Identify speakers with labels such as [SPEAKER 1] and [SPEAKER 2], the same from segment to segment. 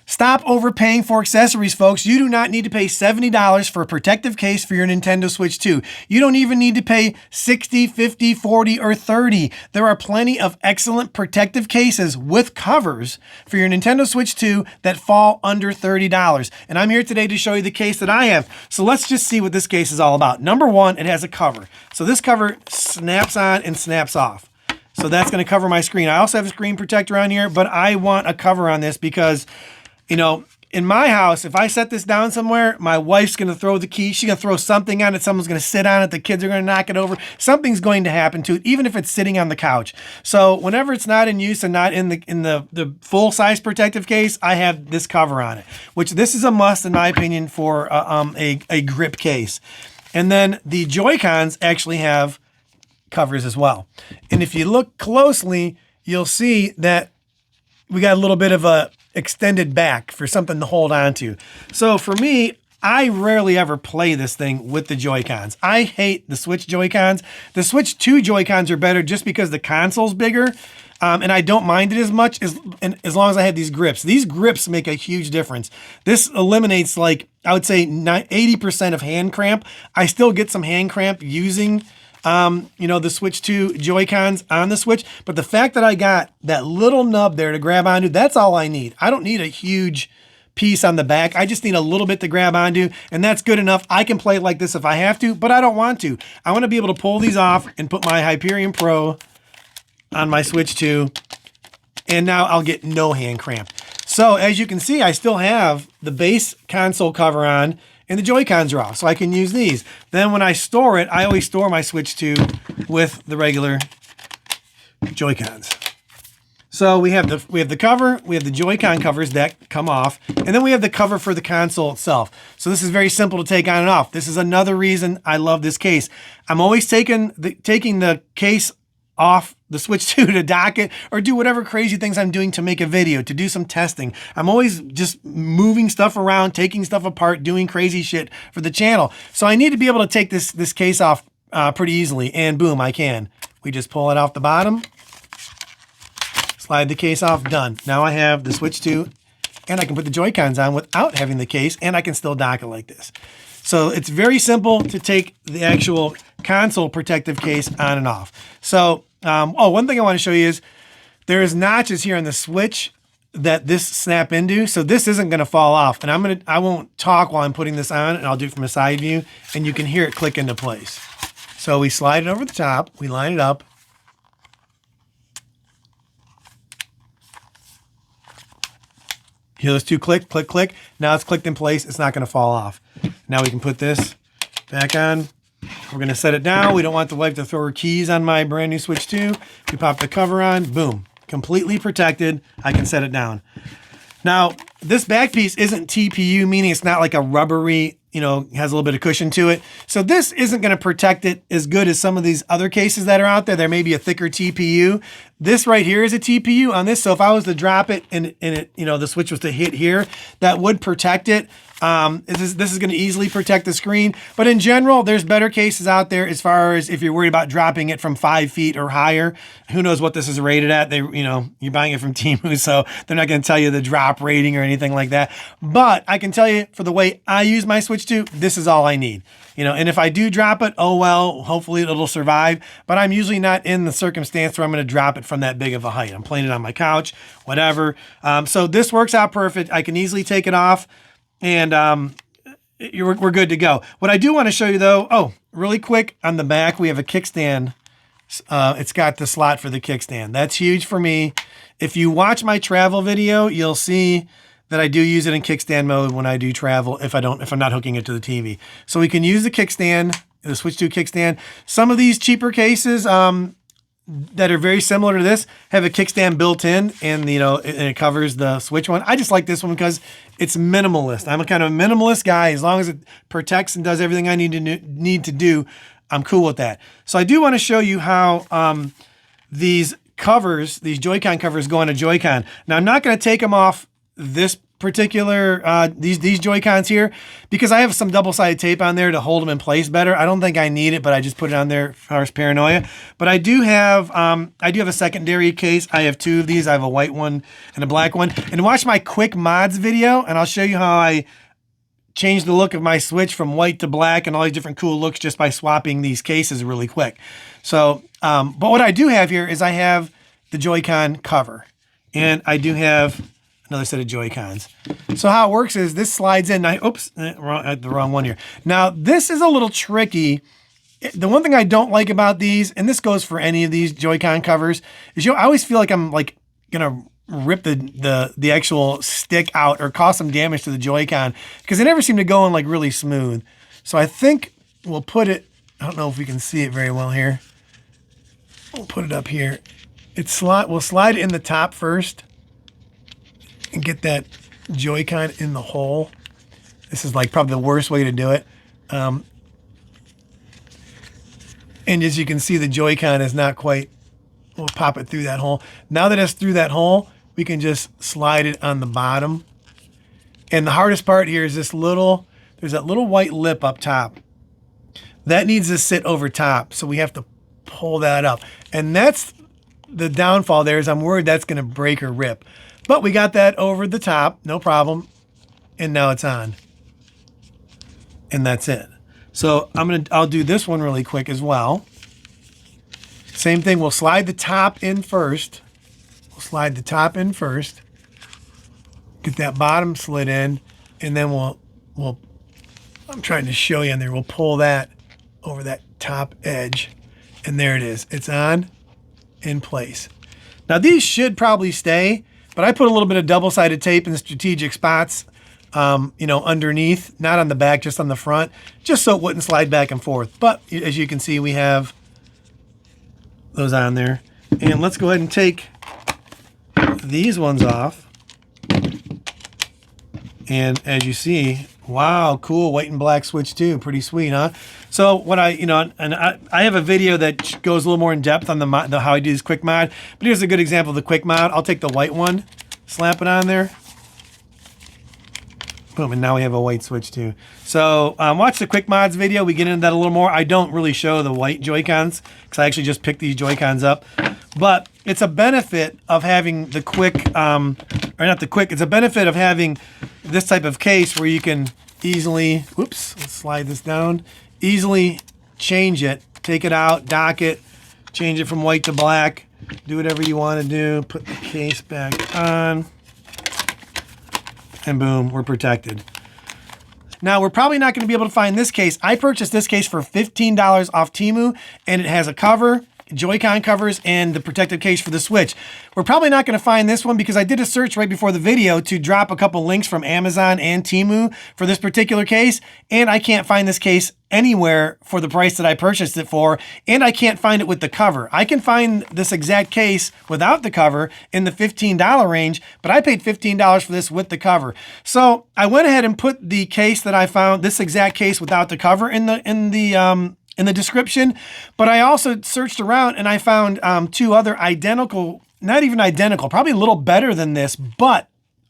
[SPEAKER 1] Stop overpaying for accessories, folks. You do not need to pay $70 for a protective case for your Nintendo Switch 2. You don't even need to pay $60, $50, $40, or $30. There are plenty of excellent protective cases with covers for your Nintendo Switch 2 that fall under $30. And I'm here today to show you the case that I have. So let's just see what this case is all about. Number one, it has a cover. So this cover snaps on and snaps off. So that's going to cover my screen. I also have a screen protector on here, but I want a cover on this because, you know, in my house, if I set this down somewhere, my wife's going to throw the key. She's going to throw something on it. Someone's going to sit on it. The kids are going to knock it over. Something's going to happen to it, even if it's sitting on the couch. So whenever it's not in use and not in the full-size protective case, I have this cover on it, which this is a must, in my opinion, for a grip case. And then the Joy-Cons actually have covers as well. And if you look closely, you'll see that we got a little bit of a extended back for something to hold on to. So for me, I rarely ever play this thing with the Joy-Cons. I hate the Switch Joy-Cons. The Switch 2 Joy-Cons are better just because the console's bigger. And I don't mind it as much as long as I have these grips. These grips make a huge difference. This eliminates, like, I would say 80% of hand cramp. I still get some hand cramp using you know, the Switch 2 Joy-Cons on the Switch, but the fact that I got that little nub there to grab onto, that's all I need. I don't need a huge piece on the back. I just need a little bit to grab onto, and that's good enough. I can play it like this if I have to, but I don't want to. I want to be able to pull these off and put my Hyperion Pro on my Switch 2, and now I'll get no hand cramp. So as you can see, I still have the base console cover on, and the Joy-Cons are off, so I can use these. Then when I store it, I always store my Switch 2 with the regular Joy-Cons. So we have the cover, we have the Joy-Con covers that come off, and then we have the cover for the console itself. So this is very simple to take on and off. This is another reason I love this case. I'm always taking the case off the Switch 2 to dock it or do whatever crazy things I'm doing to make a video, to do some testing. I'm always just moving stuff around, taking stuff apart, doing crazy shit for the channel. So I need to be able to take this case off pretty easily, and boom, I can. We just pull it off the bottom, slide the case off, done. Now I have the Switch 2, and I can put the Joy-Cons on without having the case, and I can still dock it like this. So it's very simple to take the actual console protective case on and off. So, one thing I want to show you is there's notches here on the Switch that this snap into, so this isn't going to fall off. And I won't talk while I'm putting this on, and I'll do it from a side view, and you can hear it click into place. So we slide it over the top, we line it up. Hear those two click, click, click. Now it's clicked in place. It's not going to fall off. Now we can put this back on. We're going to set it down. We don't want the wife to throw her keys on my brand new Switch 2. We pop the cover on. Boom. Completely protected. I can set it down. Now, this back piece isn't TPU, meaning it's not like a rubbery, you know, has a little bit of cushion to it. So this isn't going to protect it as good as some of these other cases that are out there. There may be a thicker TPU. This right here is a TPU on this. So if I was to drop it and it, you know, the Switch was to hit here, that would protect it. This is going to easily protect the screen, but in general, there's better cases out there as far as if you're worried about dropping it from 5 feet or higher. Who knows what this is rated at? You know, you're buying it from Temu, so they're not going to tell you the drop rating or anything like that. But I can tell you, for the way I use my Switch 2, this is all I need. You know, and if I do drop it, oh well, hopefully it'll survive. But I'm usually not in the circumstance where I'm going to drop it from that big of a height. I'm playing it on my couch, whatever. So this works out perfect. I can easily take it off. And we're good to go. What I do want to show you though, really quick, on the back we have a kickstand. It's got the slot for the kickstand. That's huge for me. If you watch my travel video, you'll see that I do use it in kickstand mode when I do travel, if I'm not hooking it to the TV. So we can use the kickstand, the Switch 2 kickstand. Some of these cheaper cases that are very similar to this have a kickstand built in, and you know, and it covers the Switch one. I just like this one because it's minimalist. I'm a kind of minimalist guy. As long as it protects and does everything I need to do, I'm cool with that. So I do want to show you how these covers, these Joy-Con covers, go on a Joy-Con. Now I'm not going to take them off this particular, these Joy-Cons here, because I have some double-sided tape on there to hold them in place better. I don't think I need it, but I just put it on there for paranoia. But I do have a secondary case. I have two of these. I have a white one and a black one. And watch my quick mods video, and I'll show you how I changed the look of my Switch from white to black and all these different cool looks just by swapping these cases really quick. So, but what I do have here is I have the Joy-Con cover, and I do have another set of Joy-Cons. So how it works is this slides in. Oops, the wrong one here. Now this is a little tricky. The one thing I don't like about these, and this goes for any of these Joy-Con covers, is I always feel like I'm like gonna rip the actual stick out or cause some damage to the Joy-Con because they never seem to go in like really smooth. So I think we'll put it, I don't know if we can see it very well here. We'll put it up here. We'll slide it in the top first and get that Joy-Con in the hole. This is like probably the worst way to do it. And as you can see, the Joy-Con is not quite, we'll pop it through that hole. Now that it's through that hole, we can just slide it on the bottom. And the hardest part here is there's that little white lip up top. That needs to sit over top, so we have to pull that up. And that's the downfall there, is I'm worried that's gonna break or rip. But we got that over the top, no problem. And now it's on. And that's it. So I'll do this one really quick as well. Same thing, we'll slide the top in first. Get that bottom slid in, and then we'll I'm trying to show you on there, we'll pull that over that top edge. And there it is. It's on, in place. Now these should probably stay, but I put a little bit of double-sided tape in strategic spots, underneath, not on the back, just on the front, just so it wouldn't slide back and forth. But as you can see, we have those on there. And let's go ahead and take these ones off. And as you see, wow, cool, white and black Switch 2, pretty sweet, huh? So what I have a video that goes a little more in depth on how I do this quick mod, but here's a good example of the quick mod. I'll take the white one, slap it on there. Boom, and now we have a white Switch 2. So watch the quick mods video. We get into that a little more. I don't really show the white Joy-Cons because I actually just picked these Joy-Cons up. But it's a benefit of having the quick, it's a benefit of having this type of case where you can easily, let's slide this down, easily change it, take it out, dock it, change it from white to black, do whatever you want to do, put the case back on, and boom, we're protected. Now, we're probably not going to be able to find this case. I purchased this case for $15 off Temu, and it has a cover, Joy-Con covers, and the protective case for the Switch. We're probably not going to find this one because I did a search right before the video to drop a couple links from Amazon and Temu for this particular case, and I can't find this case anywhere for the price that I purchased it for, and I can't find it with the cover. I can find this exact case without the cover in the $15 range, but I paid $15 for this with the cover. So I went ahead and put the case that I found, this exact case without the cover, in the description, but I also searched around and I found two other identical, not even identical, probably a little better than this, but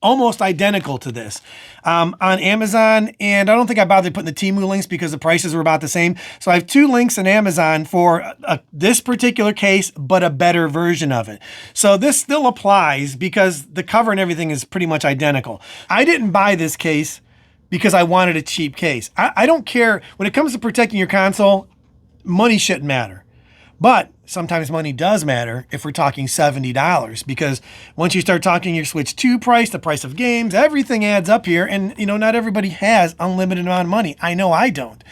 [SPEAKER 1] almost identical to this on Amazon. And I don't think I bothered putting the Temu links because the prices were about the same. So I have two links in Amazon for this particular case, but a better version of it. So this still applies because the cover and everything is pretty much identical. I didn't buy this case because I wanted a cheap case. I don't care. When it comes to protecting your console, money shouldn't matter. But sometimes money does matter if we're talking $70, because once you start talking your Switch 2 price, the price of games, everything adds up here. And, not everybody has unlimited amount of money. I know I don't.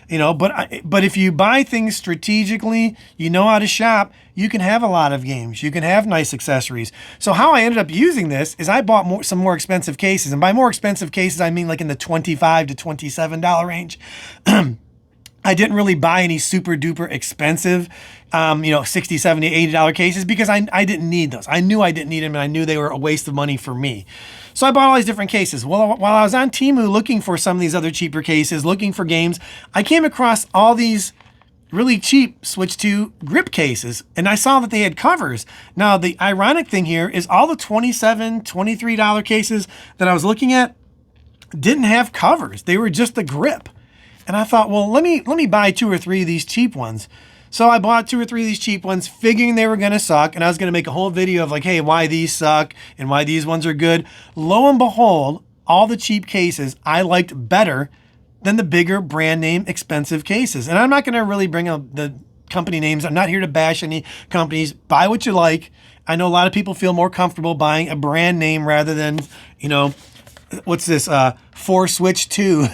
[SPEAKER 1] But if you buy things strategically, you know how to shop, you can have a lot of games. You can have nice accessories. So how I ended up using this is I bought some more expensive cases. And by more expensive cases, I mean like in the $25 to $27 range. I didn't really buy any super duper expensive, $60, $70, $80 cases because I didn't need those. I knew I didn't need them, and I knew they were a waste of money for me. So I bought all these different cases. Well, while I was on Temu looking for some of these other cheaper cases, looking for games, I came across all these really cheap Switch 2 grip cases, and I saw that they had covers. Now, the ironic thing here is all the $27, $23 cases that I was looking at didn't have covers. They were just the grip. And I thought, well, let me buy 2 or 3 of these cheap ones. So I bought 2 or 3 of these cheap ones, figuring they were going to suck, and I was going to make a whole video of like, hey, why these suck and why these ones are good. Lo and behold, all the cheap cases I liked better than the bigger brand name expensive cases. And I'm not going to really bring up the company names. I'm not here to bash any companies. Buy what you like. I know a lot of people feel more comfortable buying a brand name rather than, you know, what's this? 4 Switch 2.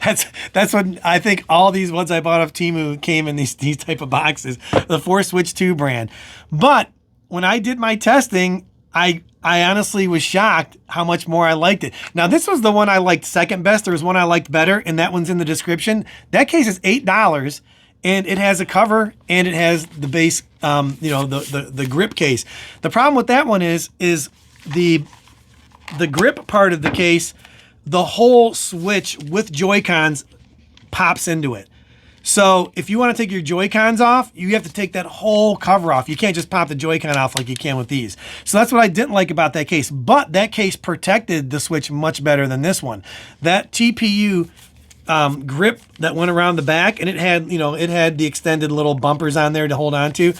[SPEAKER 1] that's what I think. All these ones I bought off Temu came in these type of boxes. The 4 Switch 2 brand. But when I did my testing, I honestly was shocked how much more I liked it. Now, this was the one I liked second best. There was one I liked better, and that one's in the description. That case is $8, and it has a cover, and it has the base, you know, the grip case. The problem with that one is the grip part of the case, the whole Switch with Joy-Cons pops into it. So if you want to take your Joy-Cons off, you have to take that whole cover off. You can't just pop the Joy-Con off like you can with these. So that's what I didn't like about that case. But that case protected the Switch much better than this one. That TPU grip that went around the back, and it had, you know, it had the extended little bumpers on there to hold on to.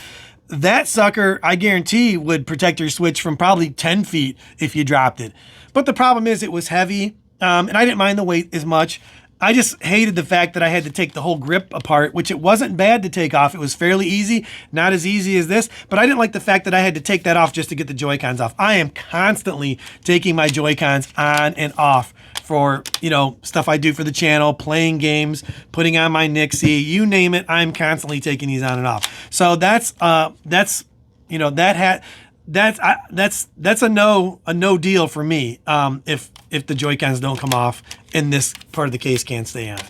[SPEAKER 1] That sucker, I guarantee, would protect your Switch from probably 10 feet if you dropped it. But the problem is it was heavy, and I didn't mind the weight as much. I just hated the fact that I had to take the whole grip apart, which it wasn't bad to take off. It was fairly easy, not as easy as this, but I didn't like the fact that I had to take that off just to get the Joy-Cons off. I am constantly taking my Joy-Cons on and off for, you know, stuff I do for the channel, playing games, putting on my Nixie, you name it. I'm constantly taking these on and off. So that's you know, that's a no deal for me. If the Joy-Cons don't come off and this part of the case can't stay on.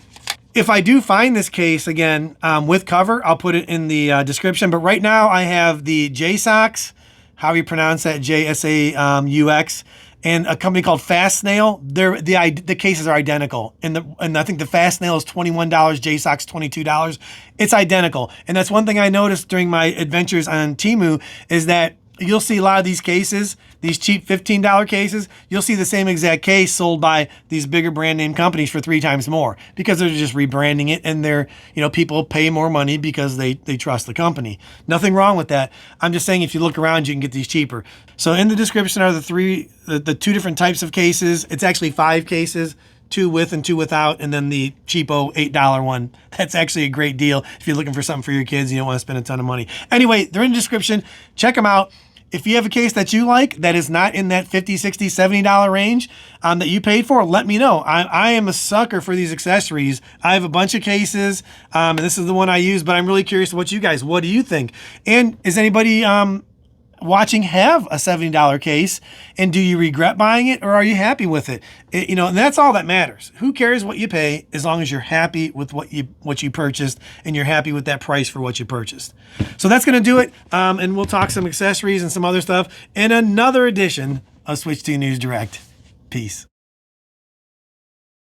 [SPEAKER 1] If I do find this case again with cover, I'll put it in the description. But right now I have the JSAUX, how you pronounce that, JSAUX, and a company called FASTSNAIL. The cases are identical, and I think the FASTSNAIL is $21, JSAUX $22. It's identical, and that's one thing I noticed during my adventures on Temu is that you'll see a lot of these cases, these cheap $15 cases, you'll see the same exact case sold by these bigger brand name companies for 3 times more because they're just rebranding it, and they're, you know, people pay more money because they trust the company. Nothing wrong with that. I'm just saying if you look around, you can get these cheaper. So in the description are the 2 different types of cases. It's actually 5 cases. 2 with and 2 without, and then the cheapo $8 one. That's actually a great deal if you're looking for something for your kids. You don't want to spend a ton of money. Anyway, they're in the description. Check them out. If you have a case that you like that is not in that $50, $60, $70 range that you paid for, let me know. I am a sucker for these accessories. I have a bunch of cases, and this is the one I use, but I'm really curious what do you think? And is anybody watching have a $70 case, and do you regret buying it, or are you happy with it? You know, and that's all that matters. Who cares what you pay as long as you're happy with what you purchased and you're happy with that price for what you purchased. So that's going to do it, and we'll talk some accessories and some other stuff in another edition of Switch 2 News Direct. Peace.